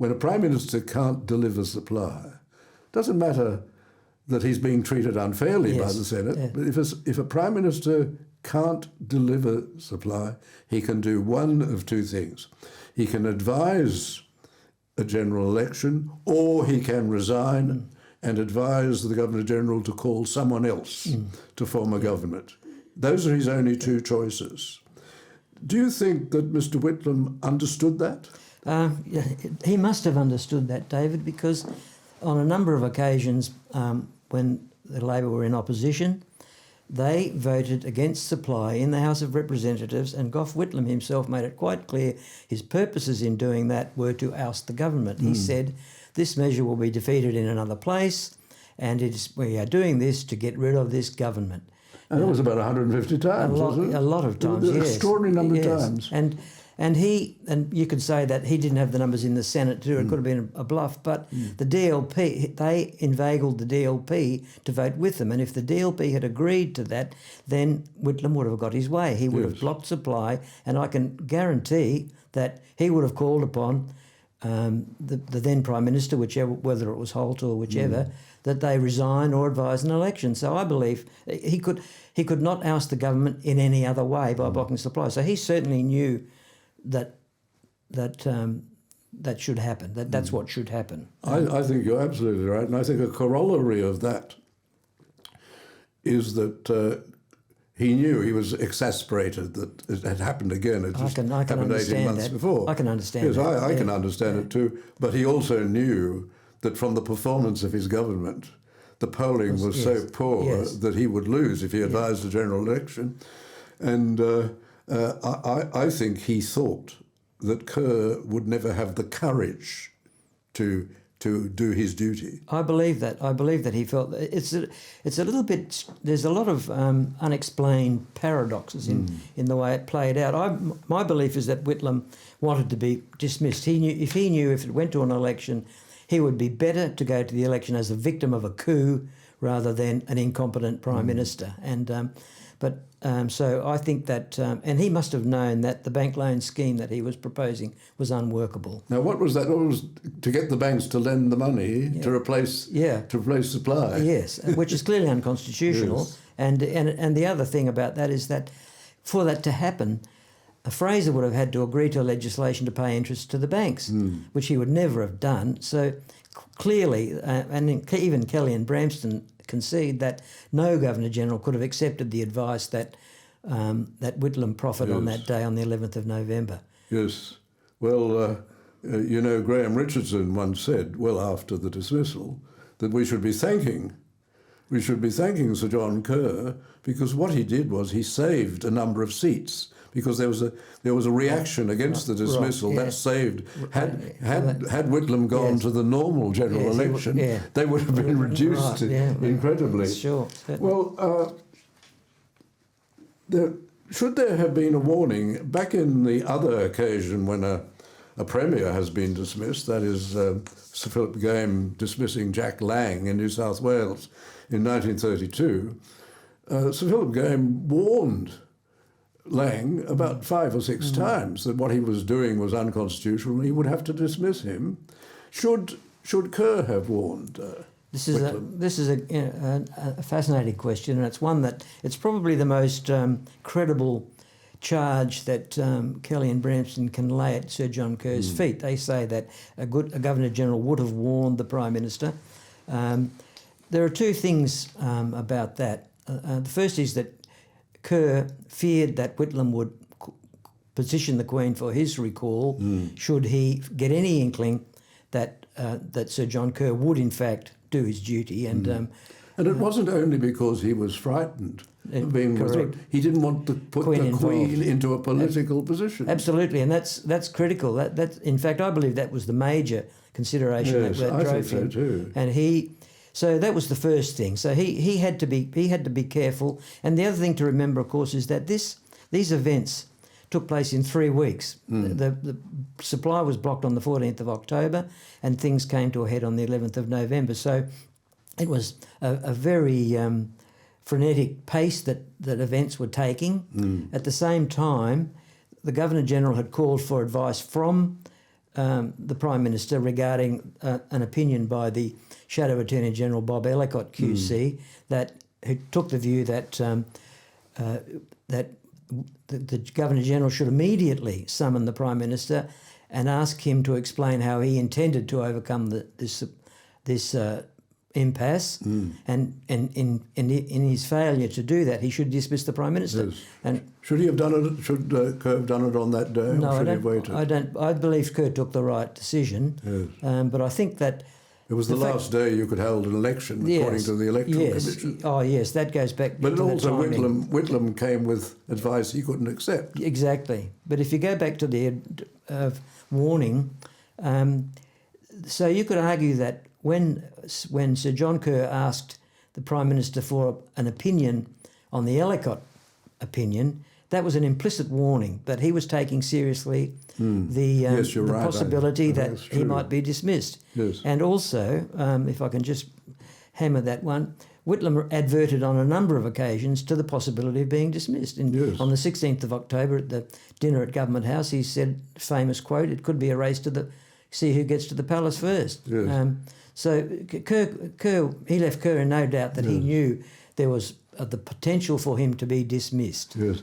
when a Prime Minister can't deliver supply, doesn't matter that he's being treated unfairly by the Senate, but if a Prime Minister can't deliver supply, he can do one of two things. He can advise a general election, or he can resign and advise the Governor-General to call someone else to form a government. Those are his only two choices. Do you think that Mr. Whitlam understood that? He must have understood that, David, because on a number of occasions when the Labor were in opposition, they voted against supply in the House of Representatives, and Gough Whitlam himself made it quite clear his purposes in doing that were to oust the government. He said, this measure will be defeated in another place, and we are doing this to get rid of this government. And it was about 150 times, wasn't it? A lot of times, yes. Extraordinary number of times. And you could say that he didn't have the numbers in the Senate too. It could have been a bluff, but the DLP, they inveigled the DLP to vote with them. And if the DLP had agreed to that, then Whitlam would have got his way. He would have blocked supply, and I can guarantee that he would have called upon the then Prime Minister, whether it was Holt or whichever, that they resign or advise an election. So I believe he could not oust the government in any other way by blocking supply. So he certainly knew that should happen. That's what should happen. I think you're absolutely right, and I think a corollary of that is that he knew, he was exasperated that it had happened again. It just happened 18 months before. I can understand that. Yes, I can understand it too. But he also knew that from the performance of his government, the polling was so poor that he would lose if he advised a general election. And I think he thought that Kerr would never have the courage to do his duty. I believe that. I believe that he felt it's a little bit. There's a lot of unexplained paradoxes in the way it played out. My belief is that Whitlam wanted to be dismissed. He knew if it went to an election, he would be better to go to the election as a victim of a coup rather than an incompetent Prime Minister. And so I think that, and he must have known that the bank loan scheme that he was proposing was unworkable. Now, what was that? What was to get the banks to lend the money to replace supply? Yes, which is clearly unconstitutional. Yes. And the other thing about that is that for that to happen, Fraser would have had to agree to legislation to pay interest to the banks, which he would never have done. So clearly, and even Kelly and Bramston concede that no Governor-General could have accepted the advice that Whitlam proffered on that day, on the 11th of November. Yes. Well, Graham Richardson once said, well after the dismissal, that we should be thanking Sir John Kerr, because what he did was he saved a number of seats, because there was a reaction against the dismissal that saved. Had Whitlam gone to the normal general election, they would have been reduced incredibly. Sure. Well, should there have been a warning back in the other occasion when a premier has been dismissed? That is Sir Philip Game dismissing Jack Lang in New South Wales in 1932. Sir Philip Game warned Lang about 5 or 6 times that what he was doing was unconstitutional and he would have to dismiss him. Should Kerr have warned This is a fascinating question, and it's one that it's probably the most credible charge that Kelly and Bramston can lay at Sir John Kerr's feet. They say that a Governor-General would have warned the Prime Minister. There are two things about that. The first is that Kerr feared that Whitlam would petition the Queen for his recall should he get any inkling that Sir John Kerr would in fact do his duty. And it wasn't only because he was frightened of being withdrawn. He didn't want to put the Queen into a political position. Absolutely, and that's critical. That in fact, I believe that was the major consideration that drove him. I think so too. And so that was the first thing. So he had to be careful. And the other thing to remember, of course, is that these events took place in 3 weeks. The supply was blocked on the 14th of October, and things came to a head on the 11th of November. So it was a very frenetic pace that events were taking. At the same time, the Governor-General had called for advice from the Prime Minister regarding an opinion by the Shadow Attorney General Bob Ellicott QC who took the view that that the Governor General should immediately summon the Prime Minister and ask him to explain how he intended to overcome this impasse, and in his failure to do that, he should dismiss the Prime Minister. Yes. And should he have done it? Should Kerr have done it on that day? no, or should he have waited? I believe Kerr took the right decision. Yes. But I think that it was the last day you could hold an election, according to the Electoral Commission. Oh, yes, that goes back. But to also the timing. Whitlam came with advice he couldn't accept. Exactly. But if you go back to the warning, so you could argue that when Sir John Kerr asked the Prime Minister for an opinion on the Ellicott opinion, that was an implicit warning that he was taking seriously the possibility that he might be dismissed. Yes. And also, if I can just hammer that one, Whitlam adverted on a number of occasions to the possibility of being dismissed. On the 16th of October at the dinner at Government House, he said, famous quote, "It could be a race to see who gets to the palace first." Yes. So he left Kerr in no doubt that he knew there was the potential for him to be dismissed. Yes.